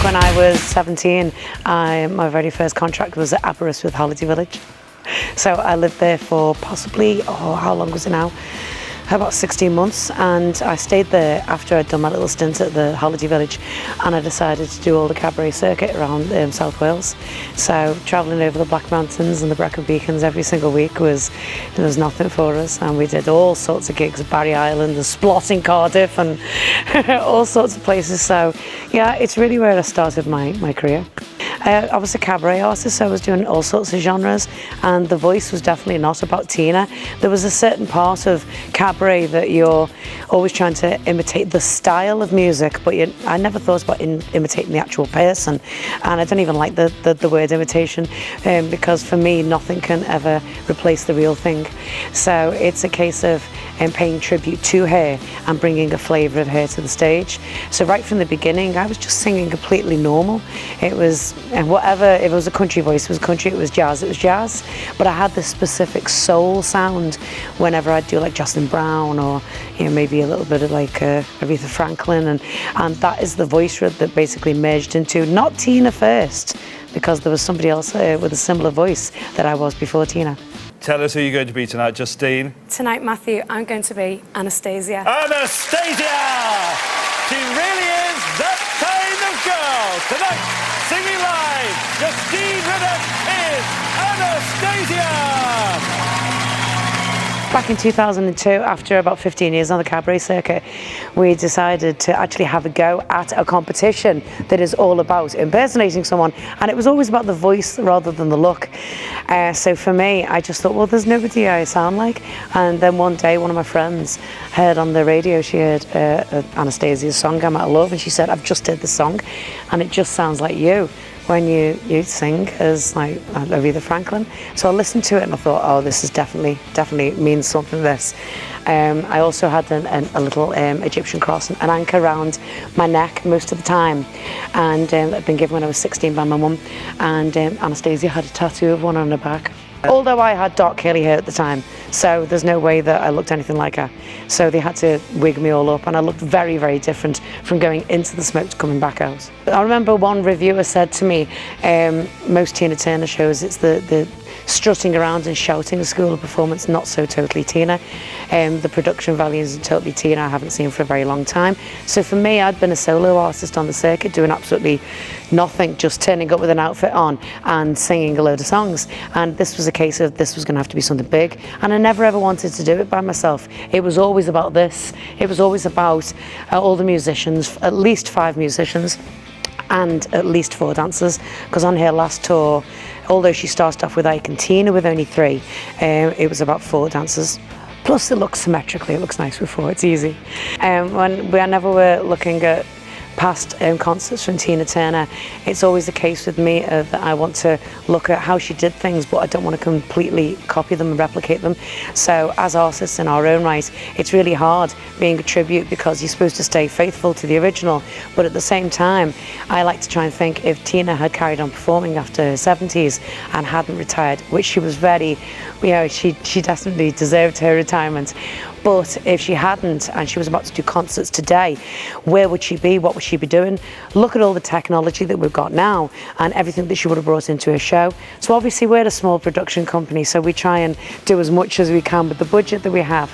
when I was 17, my very first contract was at Aberystwyth Holiday Village. So I lived there for possibly, how long was it now? About 16 months, and I stayed there after I'd done my little stint at the Holiday Village, and I decided to do all the cabaret circuit around South Wales. So travelling over the Black Mountains and the Brecon Beacons every single week there was nothing for us, and we did all sorts of gigs at Barry Island, the Splot in Cardiff, and all sorts of places. So yeah, it's really where I started my career. I was a cabaret artist, so I was doing all sorts of genres, and the voice was definitely not about Tina. There was a certain part of cabaret that you're always trying to imitate the style of music, but I never thought about imitating the actual person, and I don't even like the word imitation, because for me nothing can ever replace the real thing. So it's a case of paying tribute to her and bringing a flavour of her to the stage. So right from the beginning I was just singing completely normal. It was whatever, if it was a country voice, it was country, it was jazz, but I had this specific soul sound whenever I'd do like Justin Brown, or maybe a little bit of like Aretha Franklin, and that is the voice that basically merged into, not Tina first, because there was somebody else with a similar voice that I was before Tina. Tell us who you're going to be tonight, Justine. Tonight, Matthew, I'm going to be Anastasia. Anastasia! She really is that kind of girl. Tonight, singing live, Justine Riddoch is Anastasia! Back in 2002, after about 15 years on the cabaret circuit, we decided to actually have a go at a competition that is all about impersonating someone, and it was always about the voice rather than the look. So for me, I just thought, well, there's nobody I sound like. And then one day, one of my friends heard on the radio, she heard Anastasia's song, I'm Out of Love, and she said, I've just heard the song, and it just sounds like you when you sing as like Aretha Franklin. So I listened to it and I thought, oh, this is definitely means something, this. I also had a little Egyptian cross, an anchor around my neck most of the time, and that had been given when I was 16 by my mum, and Anastasia had a tattoo of one on her back. Although I had dark curly hair at the time, so there's no way that I looked anything like her. So they had to wig me all up, and I looked very, very different from going into the smoke to coming back out. I remember one reviewer said to me, most Tina Turner shows, it's the strutting around and shouting a school of performance, not so totally Tina. The production value is totally Tina, I haven't seen for a very long time. So for me, I'd been a solo artist on the circuit doing absolutely nothing, just turning up with an outfit on and singing a load of songs. And this was a case of this was going to have to be something big, and I never ever wanted to do it by myself. It was always about this. It was always about all the musicians, at least 5 musicians, and at least 4 dancers, because on her last tour, although she started off with Ike and Tina with only 3, it was about 4 dancers. Plus it looks symmetrically, it looks nice with 4, it's easy. Whenever we're looking at past concerts from Tina Turner, it's always the case with me that I want to look at how she did things, but I don't want to completely copy them and replicate them. So as artists in our own right, it's really hard being a tribute, because you're supposed to stay faithful to the original, but at the same time I like to try and think, if Tina had carried on performing after her 70s and hadn't retired, which she was very, she definitely deserved her retirement, but if she hadn't and she was about to do concerts today, where would she be? What would she be doing? Look at all the technology that we've got now and everything that she would have brought into her show. So obviously we're a small production company, so we try and do as much as we can with the budget that we have.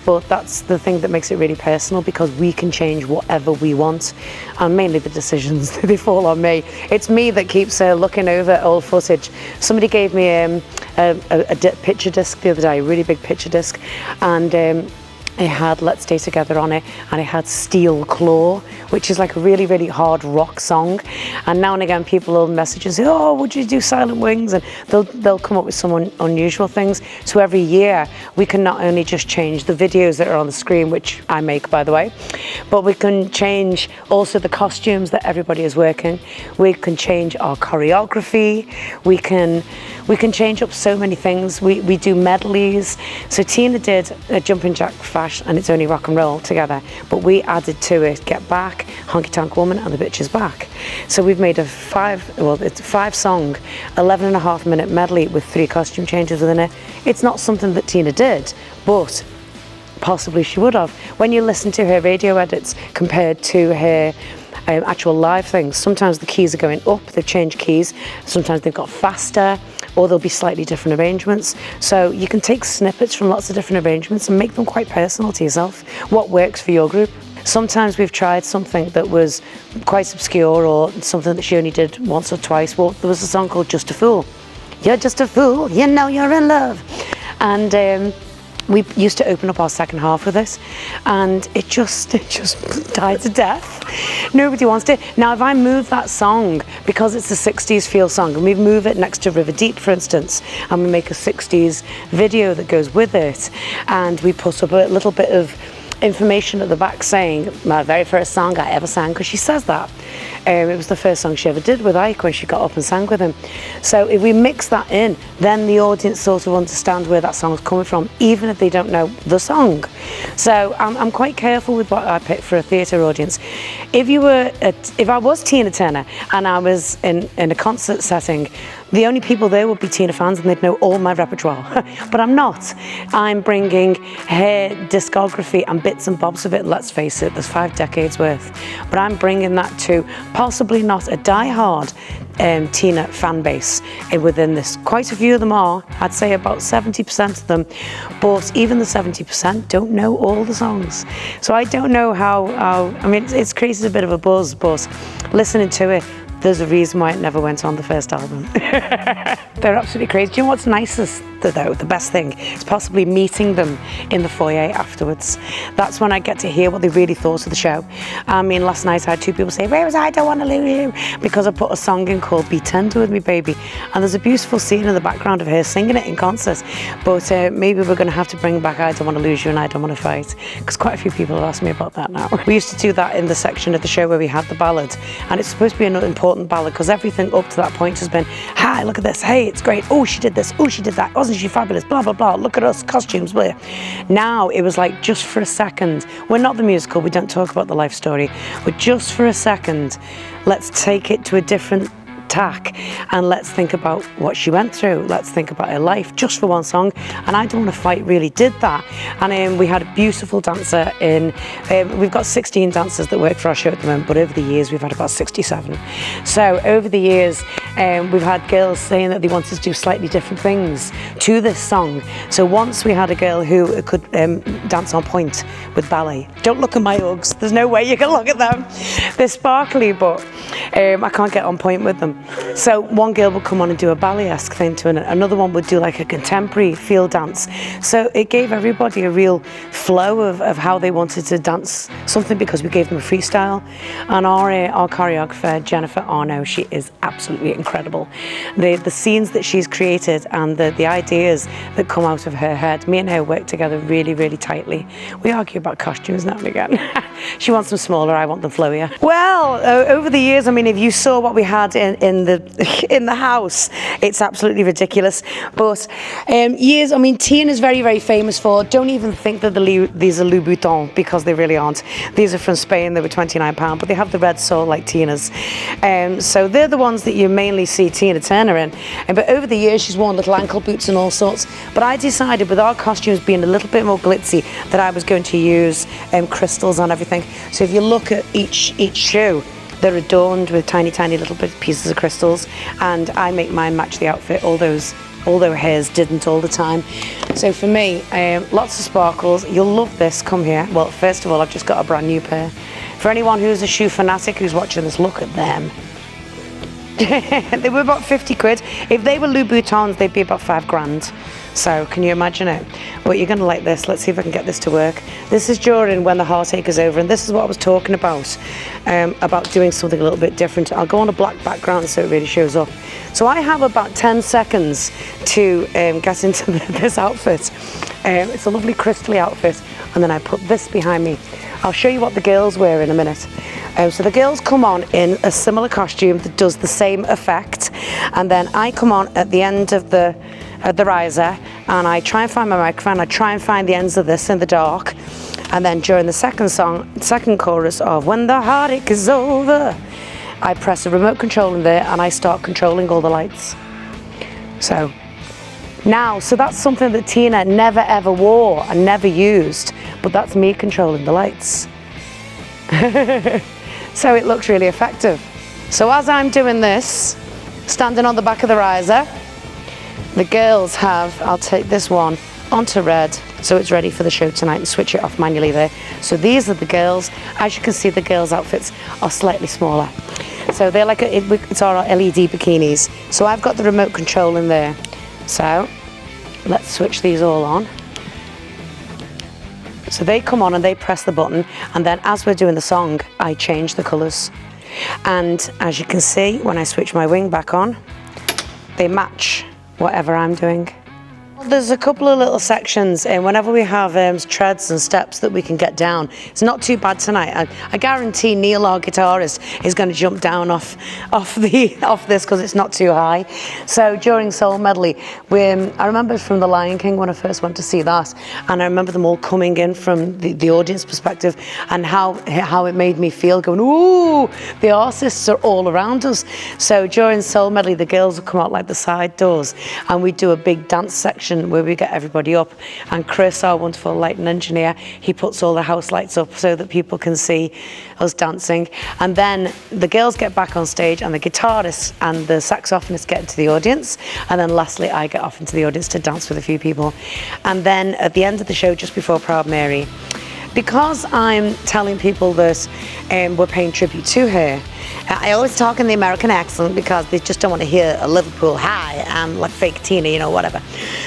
But that's the thing that makes it really personal, because we can change whatever we want, and mainly the decisions, they fall on me. It's me that keeps looking over old footage. Somebody gave me a picture disc the other day, a really big picture disc, and it had Let's Stay Together on it, and it had Steel Claw, which is like a really, really hard rock song. And now and again people will message and say, oh, would you do Silent Wings? And they'll come up with some unusual things. So every year we can not only just change the videos that are on the screen, which I make, by the way, but we can change also the costumes that everybody is working. We can change our choreography. We can change up so many things. We do medleys. So Tina did a jumping jack flash and It's Only Rock and Roll together, but we added to it Get Back, Honky Tonk Woman, and The Bitch Is Back. So we've made it's a 5-song, 11.5-minute medley with 3 costume changes within it. It's not something that Tina did, but possibly she would have. When you listen to her radio edits compared to her actual live things. Sometimes the keys are going up, they've changed keys, sometimes they've got faster, or there'll be slightly different arrangements. So you can take snippets from lots of different arrangements and make them quite personal to yourself. What works for your group? Sometimes we've tried something that was quite obscure or something that she only did once or twice. Well, there was a song called Just a Fool. You're just a fool, you know you're in love. And we used to open up our second half with this, and it just died to death. Nobody wants to. Now, if I move that song, because it's a 60s feel song, and we move it next to River Deep, for instance, and we make a 60s video that goes with it, and we put up a little bit of information at the back saying my very first song I ever sang, because she says that. It was the first song she ever did with Ike when she got up and sang with him. So if we mix that in, then the audience sort of understands where that song is coming from, even if they don't know the song. So I'm quite careful with what I pick for a theatre audience. If I was Tina Turner and I was in a concert setting, the only people there would be Tina fans and they'd know all my repertoire. But I'm not. I'm bringing her discography and bits and bobs of it. Let's face it, there's 5 decades worth. But I'm bringing that to possibly not a die-hard Tina fan base within this. Quite a few of them are. I'd say about 70% of them. But even the 70% don't know all the songs. So I don't know how I mean, it's created a bit of a buzz, but listening to it, there's a reason why it never went on the first album. They're absolutely crazy. Do you know what's nicest though? The best thing is possibly meeting them in the foyer afterwards. That's when I get to hear what they really thought of the show. I mean, last night I had 2 people say, "Where was I Don't Want to Lose You?" because I put a song in called Be Tender With Me Baby. And there's a beautiful scene in the background of her singing it in concert. But maybe we're going to have to bring back I Don't Want to Lose You and I Don't Want to Fight, because quite a few people have asked me about that now. We used to do that in the section of the show where we had the ballad. And it's supposed to be an important ballad because everything up to that point has been, "Hi, look at this. Hey, it's great. Oh, she did this. Oh, she did that. Wasn't she fabulous? Blah, blah, blah. Look at us, costumes, blah." Now it was like, just for a second, we're not the musical, we don't talk about the life story, but just for a second, let's take it to a different tack and let's think about what she went through. Let's think about her life just for one song. And I Don't Want to Fight really did that. And we had a beautiful dancer in, we've got 16 dancers that work for our show at the moment, but over the years we've had about 67. So over the years we've had girls saying that they wanted to do slightly different things to this song. So once we had a girl who could dance on point with ballet. Don't look at my Uggs, there's no way you can look at them. They're sparkly, but I can't get on point with them. So one girl would come on and do a ballet-esque thing to it, another one would do like a contemporary field dance. So it gave everybody a real flow of how they wanted to dance something, because we gave them a freestyle. And our choreographer, Jennifer Arno, she is absolutely incredible. The scenes that she's created and the ideas that come out of her head, me and her work together really, really tightly. We argue about costumes now and again. She wants them smaller, I want them flowier. Well, over the years, I mean, if you saw what we had in the house, it's absolutely ridiculous. But years, I mean, Tina's very, very famous for, don't even think that these are Louboutins, because they really aren't. These are from Spain, they were £29, but they have the red sole like Tina's. So they're the ones that you mainly see Tina Turner in. But over the years, she's worn little ankle boots and all sorts. But I decided, with our costumes being a little bit more glitzy, that I was going to use crystals on everything. So if you look at each shoe, they're adorned with tiny, tiny little pieces of crystals, and I make mine match the outfit, although hers didn't all the time. So for me, lots of sparkles. You'll love this, come here. Well, first of all, I've just got a brand new pair. For anyone who's a shoe fanatic who's watching this, look at them. They were about 50 quid. If they were Louboutins, they'd be about 5 grand. So can you imagine it? But you're gonna like this. Let's see if I can get this to work. This is during When the Heartache Is Over, and this is what I was talking about doing something a little bit different. I'll go on a black background so it really shows up. So I have about 10 seconds to get into this outfit. It's a lovely crystally outfit, and then I put this behind me. I'll show you what the girls wear in a minute. So the girls come on in a similar costume that does the same effect, and then I come on at the end of the riser, and I try and find my microphone. I try and find the ends of this in the dark, and then during the second chorus of When the Heartache Is Over, I press a remote control in there and I start controlling all the lights. So that's something that Tina never ever wore and never used, but that's me controlling the lights. So it looks really effective. So as I'm doing this, standing on the back of the riser, the girls have, I'll take this one onto red, so it's ready for the show tonight, and switch it off manually there. So these are the girls. As you can see, the girls' outfits are slightly smaller. So they're like, it's our LED bikinis. So I've got the remote control in there. So let's switch these all on. So they come on and they press the button, and then as we're doing the song, I change the colours. And as you can see, when I switch my wing back on, they match whatever I'm doing. There's a couple of little sections, and whenever we have treads and steps that we can get down, it's not too bad tonight. I guarantee Neil, our guitarist, is going to jump down off this because it's not too high. So during Soul Medley, I remember from The Lion King when I first went to see that, and I remember them all coming in from the audience perspective, and how it made me feel, going, ooh, the artists are all around us. So during Soul Medley, the girls will come out like the side doors, and we do a big dance section where we get everybody up, and Chris, our wonderful lighting engineer, he puts all the house lights up so that people can see us dancing. And then the girls get back on stage, and the guitarists and the saxophonists get into the audience, and then lastly I get off into the audience to dance with a few people. And then at the end of the show, just before Proud Mary, because I'm telling people that we're paying tribute to her, I always talk in the American accent because they just don't want to hear a Liverpool, hi, I'm like fake Tina, you know, whatever.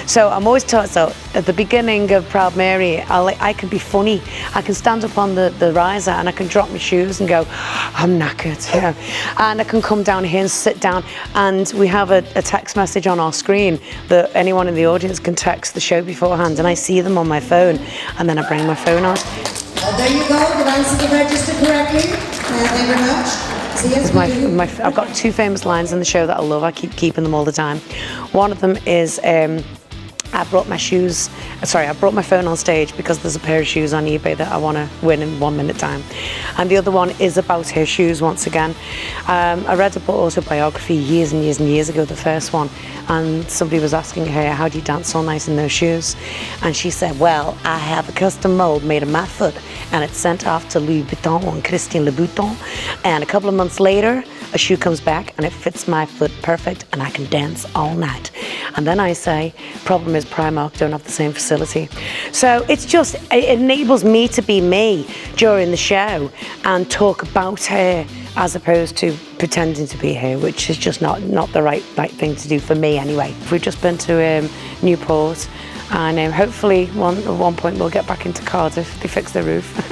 So I'm always taught, so at the beginning of Proud Mary, I can be funny. I can stand up on the riser and I can drop my shoes and go, I'm knackered, you know. And I can come down here and sit down, and we have a text message on our screen that anyone in the audience can text the show beforehand, and I see them on my phone, and then I bring my phone out. There you go, the answer to register correctly. Thank you very much. So yes, I've got two famous lines in the show that I love. I keep keeping them all the time. One of them is, I brought my phone on stage because there's a pair of shoes on eBay that I want to win in 1 minute time. And the other one is about her shoes once again. I read a autobiography years and years and years ago, the first one, and somebody was asking her, how do you dance so nice in those shoes? And she said, well, I have a custom mold made of my foot, and it's sent off to Louis Vuitton and Christian Louboutin, and a couple of months later a shoe comes back and it fits my foot perfect, and I can dance all night. And then I say, problem is Primark don't have the same facility. So it's just, it enables me to be me during the show and talk about her as opposed to pretending to be her, which is just not the right thing to do for me anyway. We've just been to Newport, and hopefully at one point we'll get back into Cardiff. They fix the roof.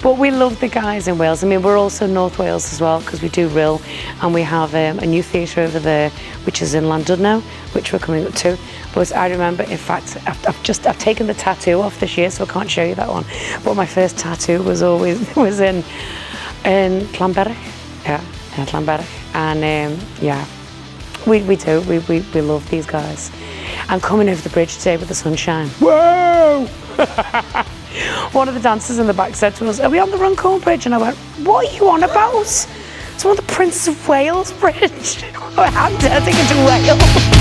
But we love the guys in Wales. I mean, we're also North Wales as well, because we do Rill, and we have a new theatre over there which is in Llandudno, which we're coming up to. But I remember, in fact, I've taken the tattoo off this year, so I can't show you that one, but my first tattoo was in Llanberich. Yeah, Llanberich. And yeah, we love these guys. I'm coming over the bridge today with the sunshine. Whoa! One of the dancers in the back said to us, are we on the Runcorn Bridge? And I went, what are you on about? It's on the Prince of Wales Bridge. I'm taking to Wales.